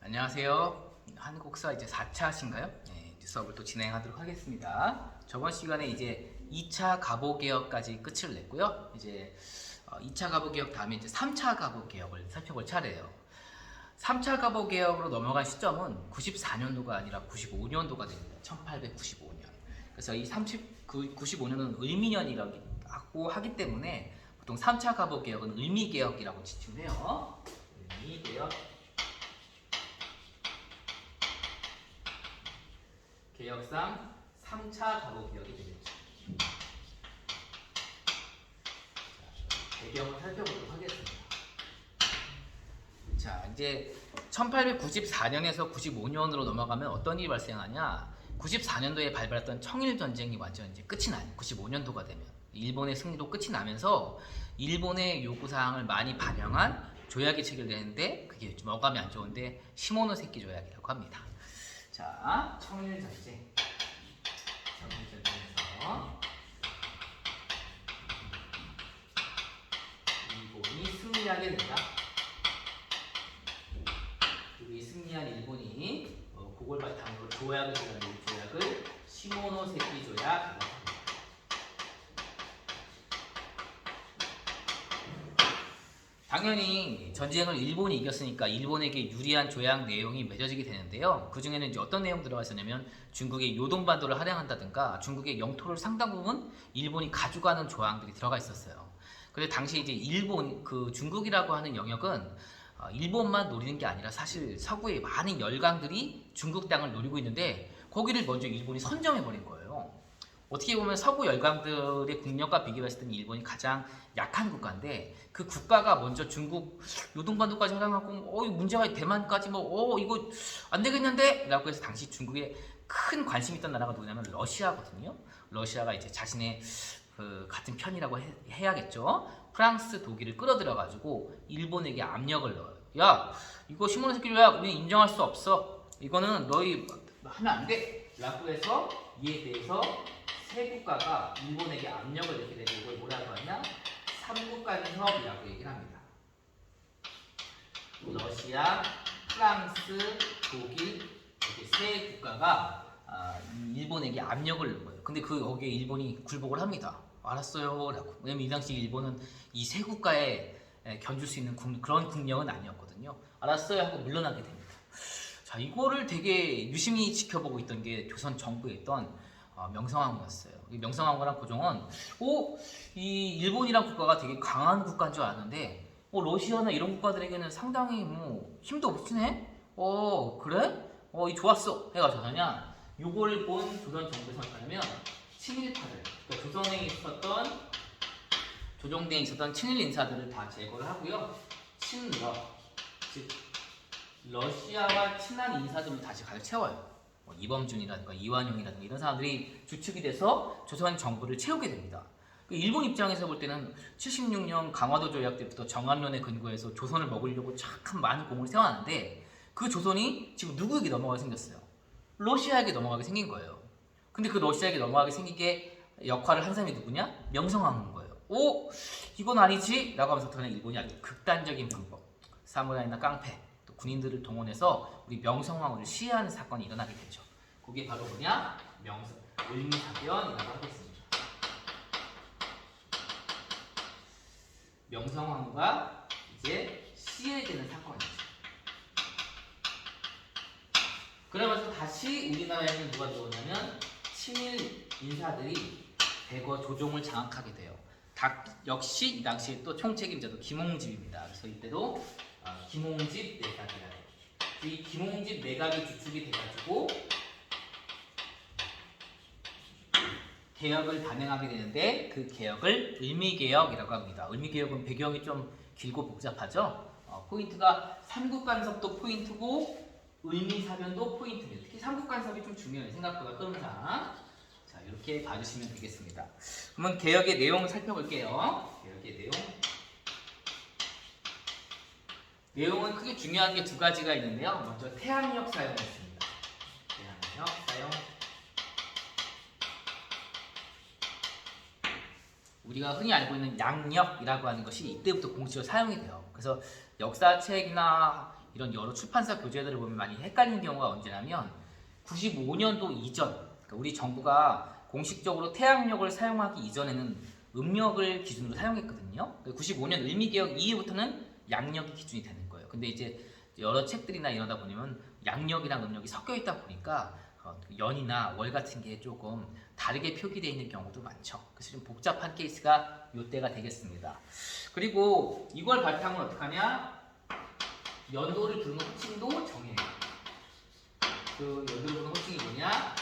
안녕하세요. 한국사 이제 4차신가요? 네, 수업을 또 진행하도록 하겠습니다. 저번 시간에 이제 2차 가보개혁까지 끝을 냈고요. 이제 2차 가보개혁 다음에 이제 3차 가보개혁을 살펴볼 차례예요. 3차 가보개혁으로 넘어간 시점은 94년도가 아니라 95년도가 됩니다. 1895년. 그래서 이 95년은 을미년이라고 하기 때문에 보통 3차 가보개혁은 을미개혁이라고 지칭해요. 을미개혁. 개혁상 3차 가보개혁이 되겠죠. 자, 배경을 살펴보도록 하겠습니다. 자, 이제 1894년에서 95년으로 넘어가면 어떤 일이 발생하냐? 94년도에 발발했던 청일전쟁이 완전 이제 끝이 나요. 95년도가 되면 일본의 승리도 끝이 나면서 일본의 요구사항을 많이 반영한 조약이 체결되는데 그게 좀 어감이 안 좋은데 시모노세키 조약이라고 합니다. 자, 청일전쟁에서 일본이 승리하게 된다. 그리고 이 승리한 일본이 그걸 바탕으로 조약을 제정한 이 조약을 시모노세키 조약이라고 합니다. 당연히 전쟁을 일본이 이겼으니까 일본에게 유리한 조약 내용이 맺어지게 되는데요. 그 중에는 이제 어떤 내용 들어가 있었냐면 중국의 요동반도를 할애한다든가 중국의 영토를 상당 부분 일본이 가져가는 조항들이 들어가 있었어요. 근데 당시 이제 일본 그 중국이라고 하는 영역은 일본만 노리는 게 아니라 사실 서구의 많은 열강들이 중국 땅을 노리고 있는데 거기를 먼저 일본이 선점해 버린 거예요. 어떻게 보면 서구 열강들의 국력과 비교했을 때는 일본이 가장 약한 국가인데 그 국가가 먼저 중국 요동반도까지 활용하고 문제가 대만까지 이거 안 되겠는데 라고 해서 당시 중국에 큰 관심이 있던 나라가 누구냐면 러시아거든요. 러시아가 이제 자신의 그 같은 편이라고 해야겠죠. 프랑스, 독일을 끌어들여 가지고 일본에게 압력을 넣어요. 야, 이거 시모노세키 조약 우리 인정할 수 없어. 이거는 너희 하면 안 돼. 라고 해서 이에 대해서 세 국가가 일본에게 압력을 넣게 되고 이걸 뭐라고 하냐? 삼국간 협이라고 얘기를 합니다. 러시아, 프랑스, 독일 이렇게 세 국가가 일본에게 압력을 넣은 거예요. 근데 거기에 일본이 굴복을 합니다. 알았어요 라고. 왜냐면 이 당시 일본은 이 세 국가에 견줄 수 있는 그런 국력은 아니었거든요. 알았어요 하고 물러나게 됩니다. 자, 이거를 되게 유심히 지켜보고 있던 게 조선 정부에 있던 명성황후였어요. 이 명성황후랑 고종은 이 일본이란 국가가 되게 강한 국가인 줄 알았는데 러시아나 이런 국가들에게는 상당히 힘도 없으네? 그래? 이 좋았어 해가지고 그냥 요걸 본 조선 정부에서 어떻게 하냐면 친일파들, 그러니까 조선에 있었던 조정대에 있었던 친일 인사들을 다 제거를 하고요. 친러, 즉 러시아와 친한 인사들을 다시 가득 채워요. 이범준이라든가 이완용이라든가 이런 사람들이 주축이 돼서 조선 정부를 채우게 됩니다. 일본 입장에서 볼 때는 76년 강화도 조약 때부터 정한론에 근거해서 조선을 먹으려고 착한 많은 공을 세워놨는데 그 조선이 지금 누구에게 넘어가게 생겼어요? 러시아에게 넘어가게 생긴 거예요. 근데 그 러시아에게 넘어가게 생기게 역할을 한 사람이 누구냐? 명성황후인 거예요. 이건 아니지? 라고 하면서 그냥 일본이 아주 극단적인 방법, 사무라이나 깡패, 또 군인들을 동원해서 우리 명성황후를 시해하는 사건이 일어나게 되죠. 그게 바로 뭐냐? 을미사변이라고 하겠습니다. 명성황후가 이제 시해되는 사건이죠. 그러면서 다시 우리나라에는 누가 들어오냐면 친일 인사들이 대거 조종을 장악하게 돼요. 역시 이 당시에 또 총책임자도 김홍집입니다. 그래서 이때도 김홍집 내각이라고. 이 김홍집 내각이 주축이 돼가지고 개혁을 단행하게 되는데 그 개혁을 을미개혁이라고 합니다. 을미개혁은 배경이 좀 길고 복잡하죠. 포인트가 삼국간섭도 포인트고 을미사변도 포인트입니다. 특히 삼국간섭이 좀 중요해요. 생각보다 흐름상. 자, 이렇게 봐주시면 되겠습니다. 그러면 개혁의 내용을 살펴볼게요. 개혁의 내용. 내용은 크게 중요한 게 두 가지가 있는데요. 먼저 태양력 사용했습니다. 태양력 사용. 우리가 흔히 알고 있는 양력이라고 하는 것이 이때부터 공식적으로 사용이 돼요. 그래서 역사책이나 이런 여러 출판사 교재들을 보면 많이 헷갈리는 경우가 언제냐면 95년도 이전, 그러니까 우리 정부가 공식적으로 태양력을 사용하기 이전에는 음력을 기준으로 사용했거든요. 95년 을미개혁 이후부터는 양력이 기준이 되는 거예요. 근데 이제 여러 책들이나 이러다 보면 양력이랑 음력이 섞여 있다 보니까 연이나 월 같은 게 조금 다르게 표기되어 있는 경우도 많죠. 그래서 좀 복잡한 케이스가 이때가 되겠습니다. 그리고 이걸 바탕으로 어떻게 하냐? 연도를 부르는 호칭도 정해요. 그 연도를 부르는 호칭이 뭐냐?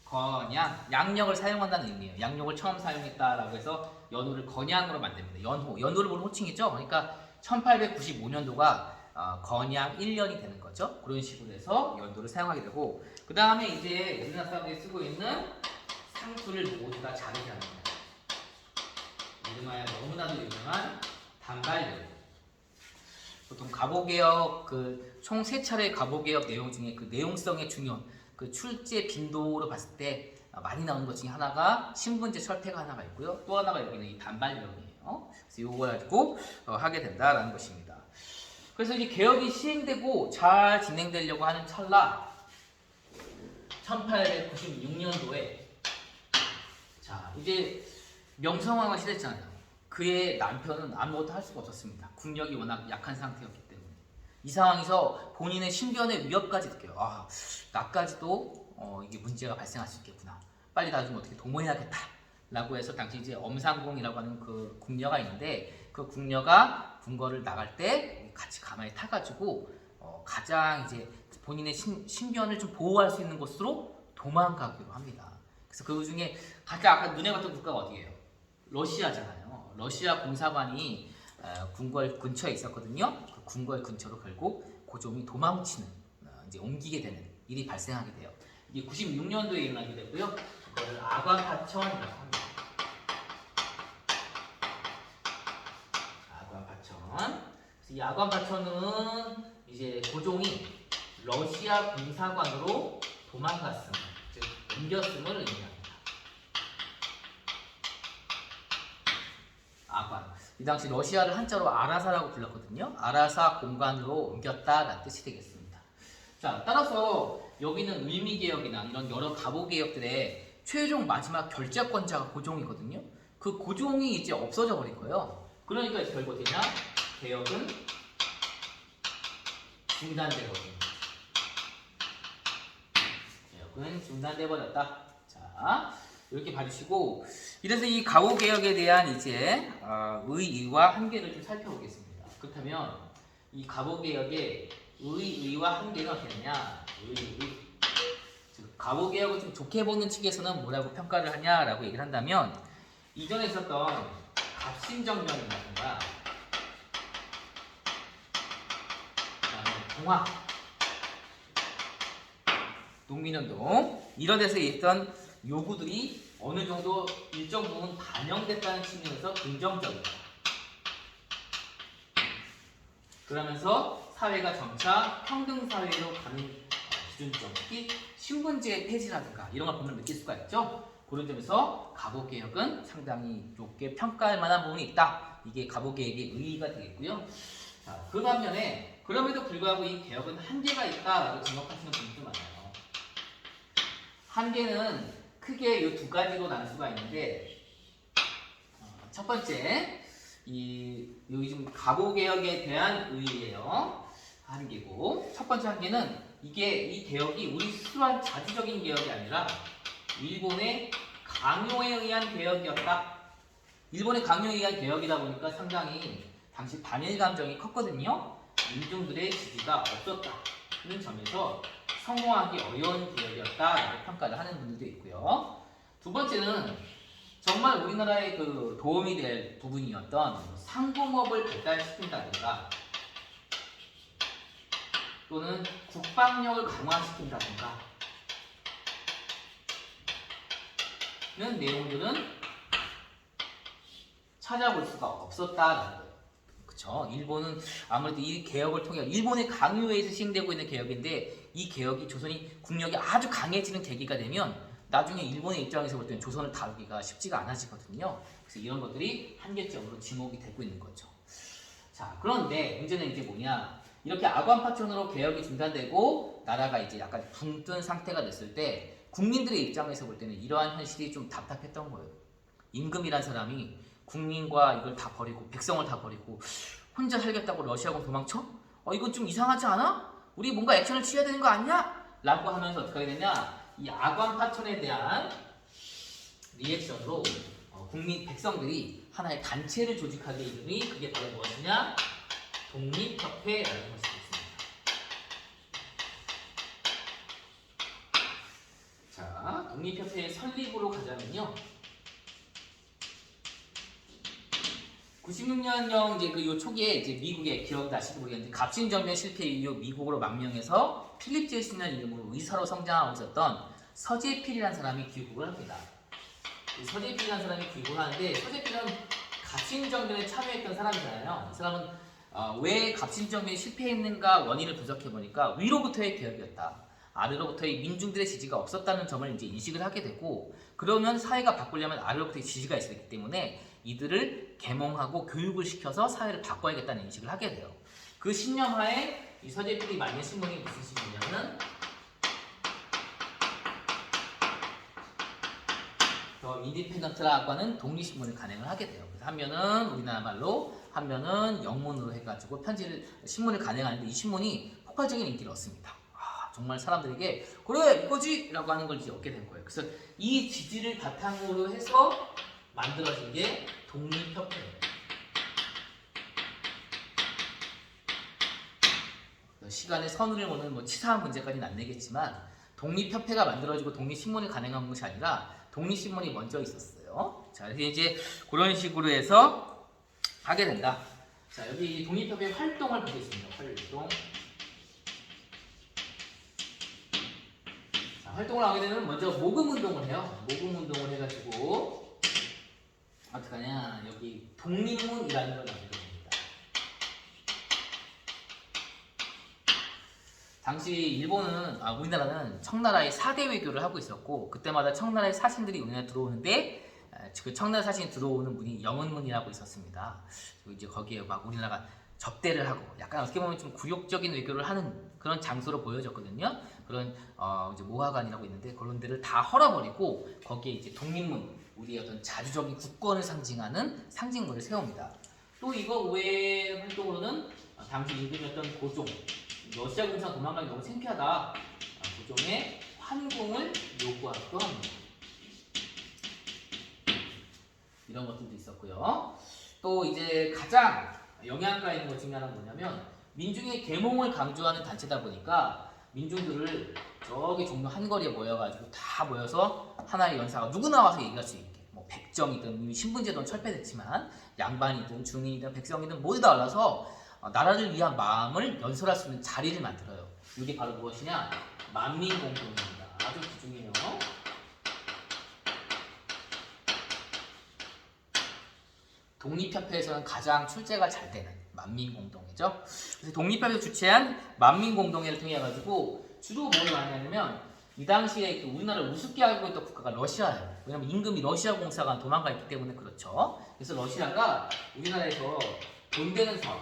건양, 양력을 사용한다는 의미예요. 양력을 처음 사용했다라고 해서 연호를 건양으로 만듭니다. 연호를 부르는 호칭이죠. 그러니까 1895년도가 건양 1년이 되는 거죠. 그런 식으로 해서 연도를 사용하게 되고, 그 다음에 이제 우리나라 사람들이 쓰고 있는 상수를 모두 다 자르게 합니다. 이름하여 너무나도 유명한 단발령. 보통 가보개혁 총 3차례 가보개혁 내용 중에 그 내용성의 중요한 그 출제 빈도로 봤을 때 많이 나오는 것 중에 하나가 신분제 철폐가 하나가 있고요. 또 하나가 여기는 이 단발령이에요. 그래서 이거 가지고 하게 된다라는 것입니다. 그래서 이 개혁이 시행되고 잘 진행되려고 하는 찰나 1896년도에 자 이제 명성황후가 시대잖아요. 그의 남편은 아무것도 할 수가 없었습니다. 국력이 워낙 약한 상태였기 때문에 이 상황에서 본인의 신변의 위협까지 느껴요. 아, 나까지도 이게 문제가 발생할 수 있겠구나. 빨리 나 좀 어떻게 도모해야겠다. 라고 해서 당시 이제 엄상궁이라고 하는 그 궁녀가 있는데 그 궁녀가 궁궐을 나갈 때 같이 가만히 타가지고 가장 이제 본인의 신변을 좀 보호할 수 있는 곳으로 도망가기로 합니다. 그래서 그 중에 가장 아까 눈에 봤던 국가가 어디예요? 러시아잖아요. 러시아 공사관이 궁궐 근처에 있었거든요. 그 궁궐 근처로 결국 고종이 도망치는 이제 옮기게 되는 일이 발생하게 돼요. 이게 96년도에 일어나게 되고요. 그걸 아관파천이라고 합니다. 아관파천. 이 아관파천은 이제 고종이 러시아 공사관으로 도망갔음, 즉 옮겼음을 의미합니다. 아관. 이 당시 러시아를 한자로 아라사라고 불렀거든요. 아라사 공간으로 옮겼다라는 뜻이 되겠습니다. 자, 따라서 여기는 을미개혁이나 이런 여러 가보개혁들의 최종 마지막 결재권자가 고종이거든요. 그 고종이 이제 없어져 버린 거예요. 그러니까 이제 결국 어떻게 되냐? 개혁은 중단되거든요. 개혁은 중단돼 버렸다. 자, 이렇게 봐주시고, 이래서 이 가보개혁에 대한 이제 의의와 한계를 좀 살펴보겠습니다. 그렇다면 이 가보개혁의 의의와 한계는 어떻게 되냐? 즉 가보개혁을 좀 좋게 보는 측에서는 뭐라고 평가를 하냐라고 얘기를 한다면, 이전에 있었던 갑신정변이라든가 동학, 농민운동 이런 데서 있던 요구들이 어느 정도 일정 부분 반영됐다는 측면에서 긍정적이다. 그러면서 사회가 점차 평등사회로 가는 기준점, 특히 신분제 폐지라든가 이런 걸 보면 느낄 수가 있죠. 그런 점에서 가보개혁은 상당히 좋게 평가할 만한 부분이 있다. 이게 가보개혁의 의의가 되겠고요. 자, 그 반면에 그럼에도 불구하고 이 개혁은 한계가 있다라고 지적하시는 분들도 많아요. 한계는 크게 이 두 가지로 나눌 수가 있는데, 첫 번째, 여기 지금 가보개혁에 대한 의의예요. 한계고, 첫 번째 한계는 이 개혁이 우리 스스로 한 자주적인 개혁이 아니라 일본의 강요에 의한 개혁이었다. 일본의 강요에 의한 개혁이다 보니까 상당히 당시 반일 감정이 컸거든요. 민중들의 지지가 없었다는 점에서 성공하기 어려운 개혁이었다라고 평가를 하는 분들도 있고요. 두 번째는 정말 우리나라에 그 도움이 될 부분이었던 상공업을 발달시킨다든가 또는 국방력을 강화시킨다든가 는 내용들은 찾아볼 수가 없었다라는 거예요. 그쵸? 일본은 아무래도 이 개혁을 통해 일본의 강요에 의해서 시행되고 있는 개혁인데, 이 개혁이 조선이 국력이 아주 강해지는 계기가 되면 나중에 일본의 입장에서 볼 때는 조선을 다루기가 쉽지가 않아지거든요. 그래서 이런 것들이 한계점으로 지목이 되고 있는 거죠. 자, 그런데 문제는 이제 뭐냐? 이렇게 아관파천으로 개혁이 중단되고 나라가 이제 약간 붕뜬 상태가 됐을 때 국민들의 입장에서 볼 때는 이러한 현실이 좀 답답했던 거예요. 임금이란 사람이 국민과 이걸 다 버리고 백성을 다 버리고 혼자 살겠다고 러시아군 도망쳐? 이건 좀 이상하지 않아? 우리 뭔가 액션을 취해야 되는 거 아니야? 라고 하면서 어떻게 하게 되냐? 이 아관파천에 대한 리액션으로 국민 백성들이 하나의 단체를 조직하게 이름이 그게 바로 무엇이냐? 독립협회라는 것이 있습니다. 자, 독립협회의 설립으로 가자면요. 96년형 이제 그 요 초기에 이제 미국의 기억나시고 모르겠는데 갑신정변 실패 이후 미국으로 망명해서 필립 제이슨이라는 이름으로 의사로 성장하고 있었던 서재필이라는 사람이 귀국을 합니다. 이 서재필이라는 사람이 귀국을 하는데 서재필은 갑신정변에 참여했던 사람이잖아요. 이 사람은 왜 갑신정변이 실패했는가 원인을 분석해 보니까 위로부터의 개혁이었다. 아래로부터의 민중들의 지지가 없었다는 점을 이제 인식을 하게 되고 그러면 사회가 바꾸려면 아래로부터의 지지가 있어야 되기 때문에 이들을 계몽하고 교육을 시켜서 사회를 바꿔야겠다는 인식을 하게 돼요. 그 신념하에 이 서재필이 만든 신문이 무슨 신문이냐면 인디펜던트라고 하는 독립신문을 간행을 하게 돼요. 그래서 한 면은 우리나라 말로 한 면은 영문으로 해가지고 신문을 간행하는데 이 신문이 폭발적인 인기를 얻습니다. 정말 사람들에게 그래 이거지! 라고 하는 걸 이제 얻게 된 거예요. 그래서 이 지지를 바탕으로 해서 만들어진 게 독립협회예요. 시간에 선을 보는 뭐 치사한 문제까지는 안 내겠지만 독립협회가 만들어지고 독립신문을 간행한 것이 아니라 독립신문이 먼저 있었어요. 자, 이제 그런 식으로 해서 하게 된다. 자, 여기 독립협회 활동을 보겠습니다. 활동을 하게 되면 먼저 모금운동을 해요. 모금운동을 해가지고 어떡하냐, 여기 독립문이라는 걸 만들게 됩니다. 당시 일본은 우리나라는 청나라의 4대 외교를 하고 있었고 그때마다 청나라의 사신들이 우리나라에 들어오는데 그 청나라 사신이 들어오는 문이 영은문이라고 있었습니다. 이제 거기에 막 우리나라가 접대를 하고 약간 어떻게 보면 좀 굴욕적인 외교를 하는 그런 장소로 보여졌거든요. 그런 이제 모화관이라고 있는데 그런 데를 다 헐어버리고 거기에 이제 독립문, 우리의 어떤 자주적인 국권을 상징하는 상징물을 세웁니다. 또 이거 외의 활동으로는 당시 임금이었던 고종, 러시아 공산 도망가기 너무 창피하다. 고종의 환궁을 요구하기도 합니다. 이런 것들도 있었고요. 또 이제 가장 영향가 있는 것 중에 하나는 뭐냐면 민중의 계몽을 강조하는 단체다 보니까 민중들을 저기 종로 한거리에 모여가지고 다 모여서 하나의 연사가 누구나 와서 얘기할 수 있게 뭐 백정이든 신분제도는 철폐됐지만 양반이든 중인이든 백성이든 모두 다 올라서 나라를 위한 마음을 연설할 수 있는 자리를 만들어요. 이게 바로 무엇이냐? 만민공동회입니다. 아주 귀중해요. 독립협회에서는 가장 출제가 잘 되는 만민공동회죠. 그래서 독립협회에서 주최한 만민공동회를 통해 가지고 주로 뭘 많이 하냐면 이 당시에 우리나라를 우습게 알고 있던 국가가 러시아예요. 왜냐면 임금이 러시아 공사가 도망가 있기 때문에 그렇죠. 그래서 러시아가 우리나라에서 돈 되는 사업,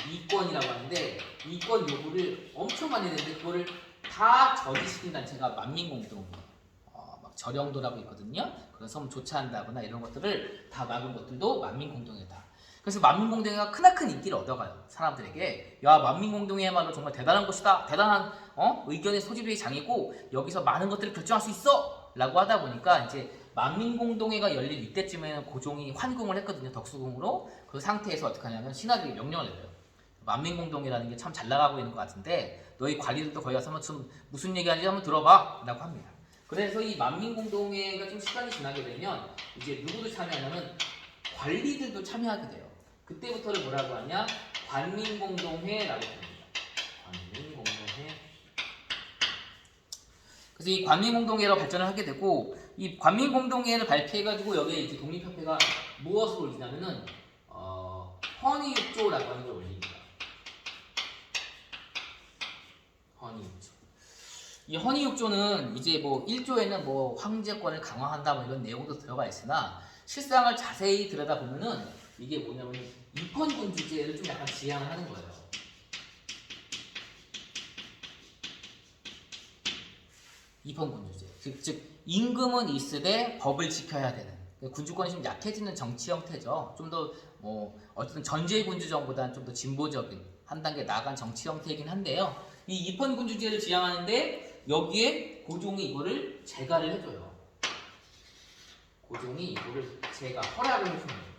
이권이라고 하는데 이권 요구를 엄청 많이 했는데 그거를 다 저지시킨 단체가 만민공동회예요. 막 저령도라고 있거든요. 그래서 조차한다거나 이런 것들을 다 막은 것들도 만민공동회다. 그래서 만민공동회가 크나큰 인기를 얻어가요. 사람들에게. 야, 만민공동회야말로 정말 대단한 곳이다. 대단한 의견의 소집의 장이고 여기서 많은 것들을 결정할 수 있어! 라고 하다 보니까 이제 만민공동회가 열릴 이때쯤에는 고종이 환궁을 했거든요. 덕수궁으로. 그 상태에서 어떻게 하냐면 신하들이 명령을 내려요. 만민공동회라는 게 참 잘 나가고 있는 것 같은데 너희 관리들도 거기 가서 좀 무슨 얘기하는지 한번 들어봐! 라고 합니다. 그래서 이 만민공동회가 좀 시간이 지나게 되면 이제 누구도 참여하냐면 관리들도 참여하게 돼요. 그때부터를 뭐라고 하냐? 관민공동회라고 합니다. 관민공동회. 그래서 이 관민공동회로 발전을 하게 되고 이 관민공동회를 발표해가지고 여기에 이제 독립협회가 무엇을 올리냐면은 헌의육조라고 하는 걸 올립니다. 헌의육조. 이 헌의육조는 이제 뭐 1조에는 뭐 황제권을 강화한다 뭐 이런 내용도 들어가 있으나 실상을 자세히 들여다보면은 이게 뭐냐면 입헌군 주제를 좀 약간 지향을 하는 거예요. 입헌군 주제. 즉 임금은 있으되 법을 지켜야 되는. 군주권이 좀 약해지는 정치 형태죠. 좀 더 뭐 어쨌든 전제 군주정보다는 좀 더 진보적인 한 단계 나아간 정치 형태이긴 한데요. 이 입헌군 주제를 지향하는데 여기에 고종이 이거를 제가를 해줘요. 고종이 이거를 제가 허락을 해줍니다.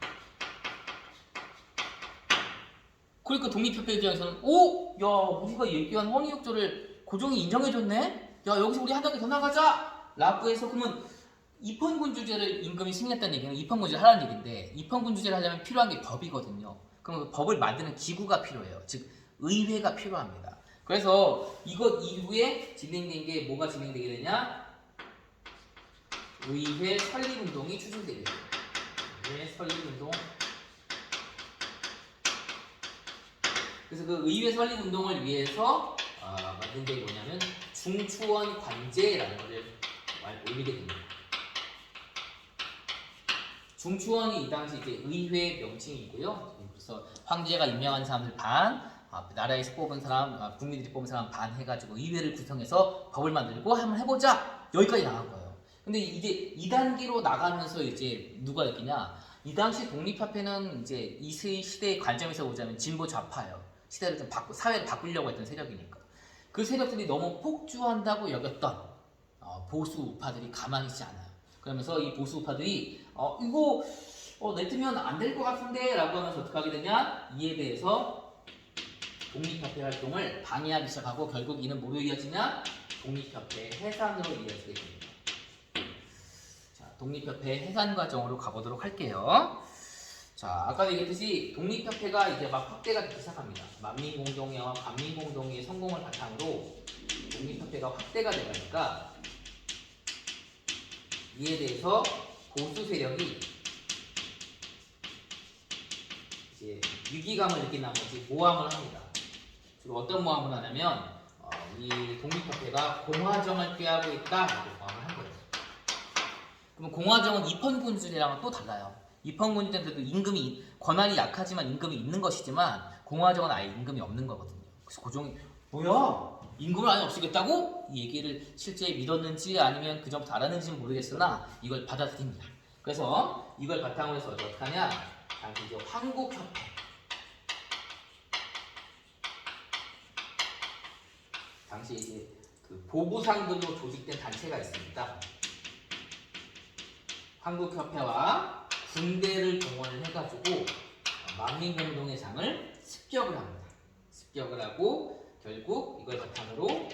그러니까 독립협회 입장에서는 야 우리가 얘기한 헌의역조를 고종이 인정해줬네? 야 여기서 우리 한 단계 더 나가자! 라고 해서 그러면 입헌군 주제를 임금이 승인했다는 얘기는 입헌군 주제를 하라는 얘기인데 입헌군 주제를 하려면 필요한 게 법이거든요. 그럼 그 법을 만드는 기구가 필요해요. 즉 의회가 필요합니다. 그래서 이것 이후에 진행된 게 뭐가 진행되게 되냐? 의회 설립운동이 추진되게 돼요. 의회 설립운동. 그래서 그 의회 설립운동을 위해서 만든 게 뭐냐면 중추원 관제라는 것을 올리게 됩니다. 중추원이 이 당시 이제 의회 명칭이고요. 그래서 황제가 임명한 사람들 반, 나라에서 뽑은 사람, 국민들이 뽑은 사람 반 해가지고 의회를 구성해서 법을 만들고 한번 해보자. 여기까지 나간 거예요. 근데 이제 2단계로 나가면서 이제 누가 있겠냐? 이 당시 독립협회는 이제 이 시대의 관점에서 보자면 진보 좌파예요. 시대를 좀 사회를 바꾸려고 했던 세력이니까. 그 세력들이 너무 폭주한다고 여겼던 보수 우파들이 가만히 있지 않아요. 그러면서 이 보수 우파들이 이거 내트면 안 될 것 같은데 라고 하면서 어떻게 하게 되냐? 이에 대해서 독립협회 활동을 방해하기 시작하고 결국 이는 뭐로 이어지냐? 독립협회 해산으로 이어지게 됩니다. 자, 독립협회 해산 과정으로 가보도록 할게요. 자, 아까 얘기했듯이 독립협회가 이제 막 확대가 되기 시작합니다. 만민공동회와 반민공동회의 성공을 바탕으로 독립협회가 확대가 되니까 이에 대해서 보수 세력이 이제 위기감을 느낀 나머지 모함을 합니다. 주로 어떤 모함을 하냐면 이 독립협회가 공화정을 꾀하고 있다라고 모함을 한 거예요. 그러면 공화정은 입헌군주제랑은 또 달라요. 입헌군주제는 임금이 권한이 약하지만 임금이 있는 것이지만 공화정은 아예 임금이 없는 거거든요. 그래서 고종이 뭐야? 임금을 아예 없애겠다고? 이 얘기를 실제 믿었는지 아니면 그 전부터 알았는지는 모르겠으나 이걸 받아들입니다. 그래서 이걸 바탕으로 해서 어떻게 하냐? 당시 이제 황국협회. 당시 이제 그 보부상들로 조직된 단체가 있습니다. 한국협회와 군대를 동원을 해가지고 만민공동의 장을 습격을 합니다. 습격을 하고 결국 이걸 바탕으로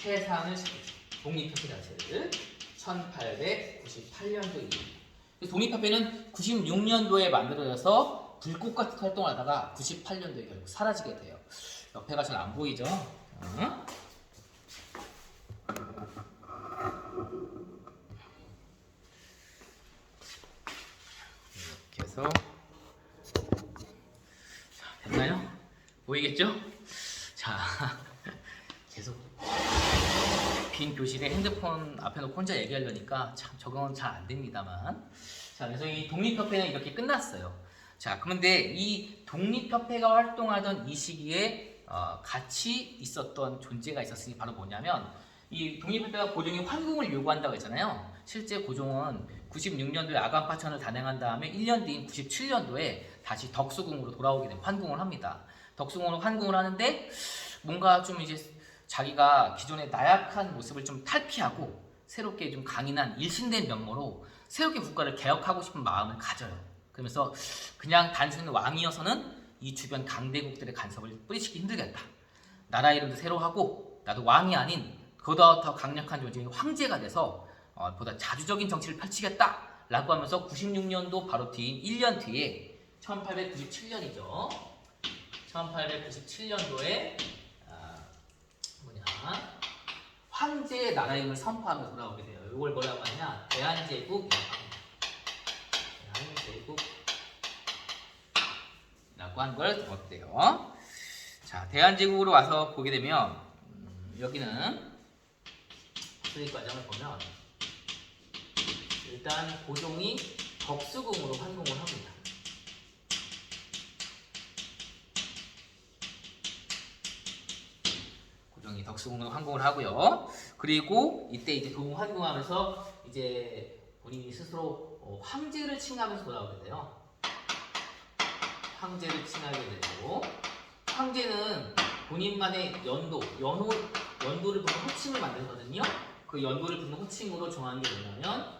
해산을 시키죠. 독립협회 자체를 1898년도입니다. 독립협회는 96년도에 만들어져서 불꽃 같은 활동을 하다가 98년도에 결국 사라지게 돼요. 옆에가 잘 안 보이죠? 이렇게 해서 됐나요? 보이겠죠? 자, 계속 빈 교실에 핸드폰 앞에 놓고 혼자 얘기하려니까 참 적응은 잘 안 됩니다만. 자, 그래서 이 독립협회는 이렇게 끝났어요. 자, 그런데 이 독립협회가 활동하던 이 시기에 같이 있었던 존재가 있었으니 바로 뭐냐면 이 독립협회가 고종이 환궁을 요구한다고 했잖아요. 실제 고종은 96년도에 아간파천을 단행한 다음에 1년 뒤인 97년도에 다시 덕수궁으로 돌아오게 된 환궁을 합니다. 덕수궁으로 환궁을 하는데 뭔가 좀 이제 자기가 기존의 나약한 모습을 좀 탈피하고 새롭게 좀 강인한 일신된 면모로 새롭게 국가를 개혁하고 싶은 마음을 가져요. 그러면서 그냥 단순히 왕이어서는 이 주변 강대국들의 간섭을 뿌리치기 힘들겠다. 나라 이름도 새로 하고 나도 왕이 아닌 그보다 더 강력한 존재인 황제가 돼서 보다 자주적인 정치를 펼치겠다 라고 하면서 96년도 바로 뒤인 1년 뒤에 1897년이죠. 1897년도에 황제의 나라임을 선포하며 돌아오게 돼요. 이걸 뭐라고 하냐? 대한제국이라고 합니다. 대한제국이라고 한 걸 적었대요. 자, 대한제국으로 와서 보게 되면 여기는 수립 과정을 보면 일단 고종이 덕수궁으로 환궁을 합니다. 고종이 덕수궁으로 환궁을 하고요. 그리고 이때 이제 환궁하면서 이제 본인이 스스로 황제를 칭하면서 돌아오게 돼요. 황제를 칭하게 되고, 황제는 본인만의 연도를 부른 호칭을 만들거든요. 그 연도를 부른 호칭으로 정하는 게 뭐냐면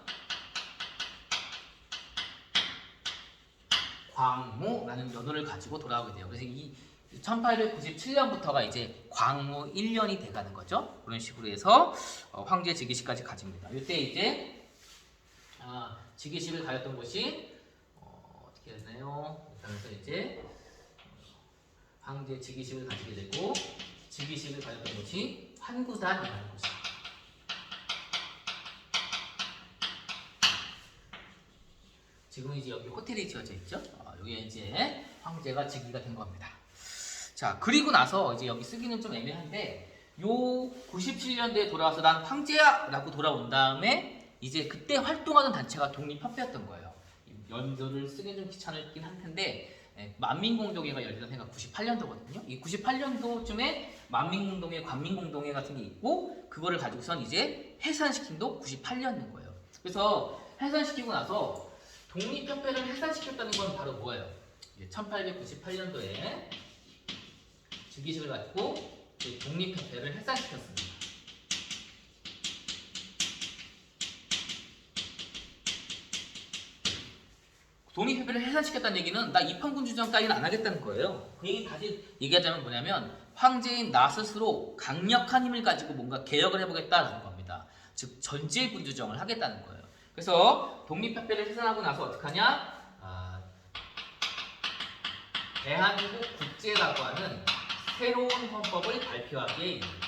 광무라는 연도를 가지고 돌아오게 돼요. 그래서 이 1897년부터가 이제 광무 1년이 돼가는 거죠. 그런 식으로 해서 황제 즉위식까지 가집니다. 이때 이제 즉위식을 가졌던 곳이 어떻게 되나요? 그래서 이제 황제 즉위식을 가지게 되고, 즉위식을 가졌던 곳이 환구단이라는 곳이에요. 지금 이제 여기 호텔이 지어져 있죠. 여기에 이제 황제가 즉위가 된 겁니다. 자, 그리고 나서 이제 여기 쓰기는 좀 애매한데, 요 97년도에 돌아와서 난 황제야라고 돌아온 다음에 이제 그때 활동하던 단체가 독립협회였던 거예요. 연도를 쓰기는 좀 귀찮긴 할 텐데, 만민공동회가 열리던 해가 98년도거든요. 이 98년도쯤에 만민공동회, 관민공동회 같은 게 있고, 그거를 가지고선 이제 해산시킨도 98년인 거예요. 그래서 해산시키고 나서 독립협회를 해산시켰다는 건 바로 뭐예요? 1898년도에 즉위식을 갖고 독립협회를 해산시켰습니다. 독립협회를 해산시켰다는 얘기는 나 입헌군 주정까지는 안 하겠다는 거예요. 그 얘기 다시 얘기하자면 뭐냐면 황제인 나 스스로 강력한 힘을 가지고 뭔가 개혁을 해보겠다는 겁니다. 즉 전제군 주정을 하겠다는 거예요. 그래서 독립협회를 해산하고 나서 어떻게 하냐? 대한민국 국제라고 하는 새로운 헌법을 발표하기에 이릅니다.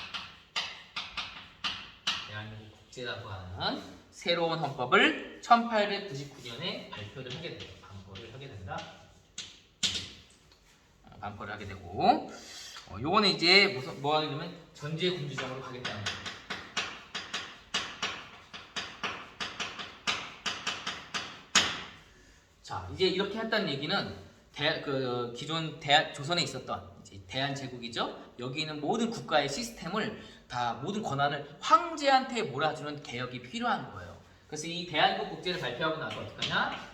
대한민국 국제라고 하는 새로운 헌법을 1899년에 발표를 하게 돼요. 반포를 하게 된다. 반포를 하게 되고, 요거는 이제 뭐 하냐면 전제군주정으로 가겠다는 거예요. 자, 이제 이렇게 했다는 얘기는 기존 조선에 있었던 대한제국이죠. 여기 있는 모든 국가의 시스템을 다 모든 권한을 황제한테 몰아주는 개혁이 필요한 거예요. 그래서 이 대한민국 국제를 발표하고 나서 어떻게 하냐?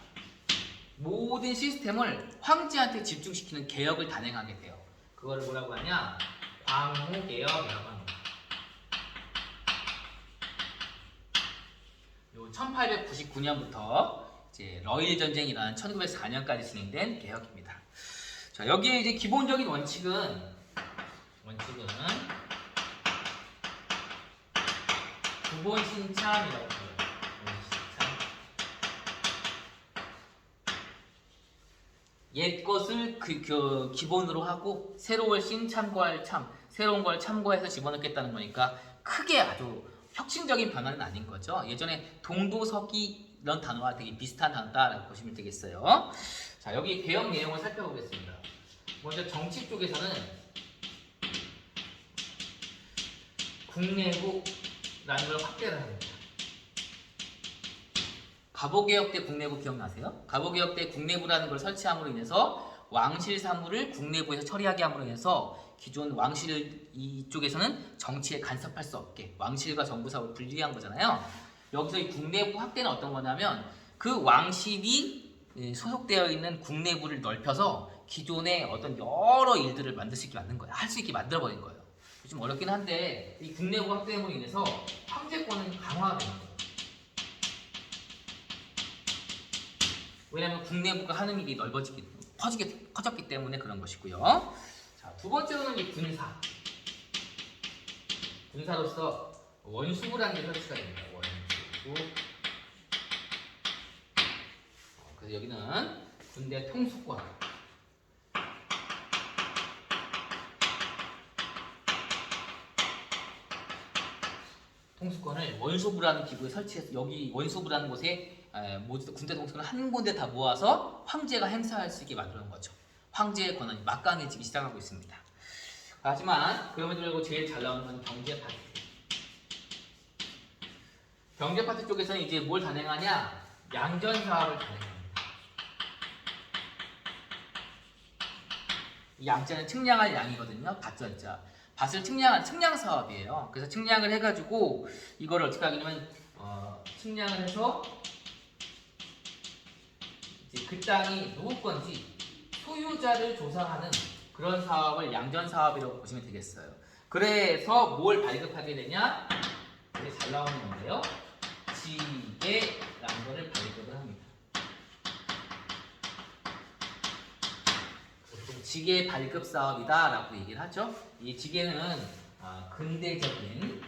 모든 시스템을 황제한테 집중시키는 개혁을 단행하게 돼요. 그걸 뭐라고 하냐? 광무개혁이라고 합니다. 요 1899년부터 이제 러일 전쟁이 일어난 1904년까지 진행된 개혁입니다. 자, 여기에 이제 기본적인 원칙은 구본 신참이라고 해요. 옛 것을 기본으로 하고 새로운 새로운 걸 참고해서 집어넣겠다는 거니까 크게 아주 혁신적인 변화는 아닌 거죠. 예전에 동도서기 이런 단어와 되게 비슷한 단어다라고 보시면 되겠어요. 자, 여기 개혁 내용을 살펴보겠습니다. 먼저 정치 쪽에서는 국내부라는 걸 확대를 합니다. 갑오개혁 때 국내부 기억나세요? 갑오개혁 때 국내부라는 걸 설치함으로 인해서 왕실 사무를 국내부에서 처리하게 함으로 인해서 기존 왕실 이쪽에서는 정치에 간섭할 수 없게 왕실과 정부 사업을 분리한 거잖아요. 여기서 이 국내부 확대는 어떤 거냐면 그 왕실이 소속되어 있는 국내부를 넓혀서 기존의 어떤 여러 일들을 만들 수 있게 만든 거예요. 할 수 있게 만들어버린 거예요. 좀 어렵긴 한데 이 국내부 확대로 인해서 황제권은 강화가 되는 거예요. 왜냐하면 국내부가 하는 일이 커졌기 때문에 그런 것이고요. 자, 두 번째로는 이 군사로서 원수부라는 게 설치가 됩니다. 원수부. 그래서 여기는 군대 통수권. 통수권을 원수부라는 기구에 설치해서 여기 원수부라는 곳에 모두 군대 통수권을 한 군데 다 모아서 황제가 행사할 수 있게 만드는 거죠. 황제의 권한이 막강해지기 시작하고 있습니다. 하지만 그럼에도 불구하고 제일 잘 나오는 건 경제 파트. 경제 파트 쪽에서는 이제 뭘 단행하냐? 양전 사업을 단행합니다. 이 양자는 측량할 양이거든요. 밭전자. 밭을 측량한 측량 사업이에요. 그래서 측량을 해가지고 이거를 어떻게 하냐면 측량을 해서 이제 그 땅이 누구 건지 소유자를 조사하는 그런 사업을 양전 사업이라고 보시면 되겠어요. 그래서 뭘 발급하게 되냐? 이게 잘 나오는 건데요. 지게라는 거를 발급을 합니다. 지게 발급 사업이다라고 얘기를 하죠. 이 지게는 근대적인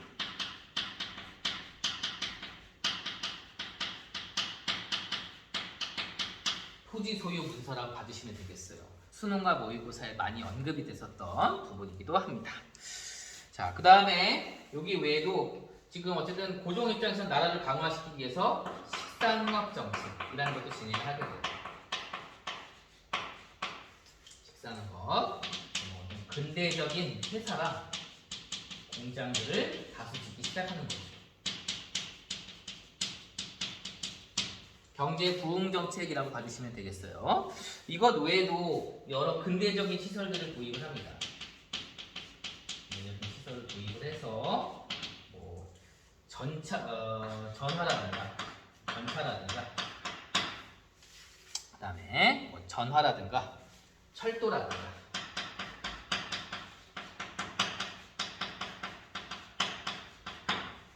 토지 소유 문서라고 받으시면 되겠어요. 수능과 모의고사에 많이 언급이 됐었던 부분이기도 합니다. 자, 그 다음에 여기 외에도 지금 어쨌든 고종 입장에서 나라를 강화시키기 위해서 식산업 정책이라는 것도 진행을 하게 돼요. 식산업, 근대적인 회사랑 공장들을 다수 짓기 시작하는 거죠. 경제 부흥 정책이라고 봐주시면 되겠어요. 이것 외에도 여러 근대적인 시설들을 도입을 합니다. 근대적인 시설을 도입을 해서 뭐 전차라든가 그다음에 뭐 전화라든가 철도라든가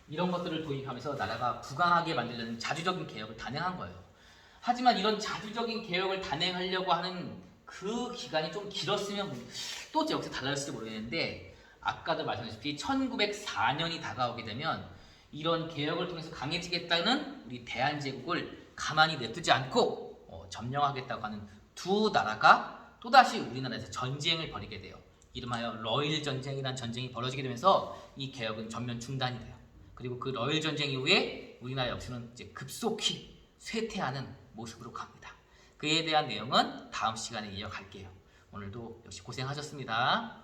이런 것들을 도입하면서 나라가 부강하게 만들려는 자주적인 개혁을 단행한 거예요. 하지만 이런 자주적인 개혁을 단행하려고 하는 그 기간이 좀 길었으면 또 여기서 달라졌을지 모르겠는데 아까도 말씀드렸듯이 1904년이 다가오게 되면 이런 개혁을 통해서 강해지겠다는 우리 대한제국을 가만히 냅두지 않고 점령하겠다고 하는 두 나라가 또다시 우리나라에서 전쟁을 벌이게 돼요. 이름하여 러일 전쟁이라는 전쟁이 벌어지게 되면서 이 개혁은 전면 중단이 돼요. 그리고 그 러일 전쟁 이후에 우리나라 역사는 이제 급속히 쇠퇴하는 모습으로 갑니다. 그에 대한 내용은 다음 시간에 이어갈게요. 오늘도 역시 고생하셨습니다.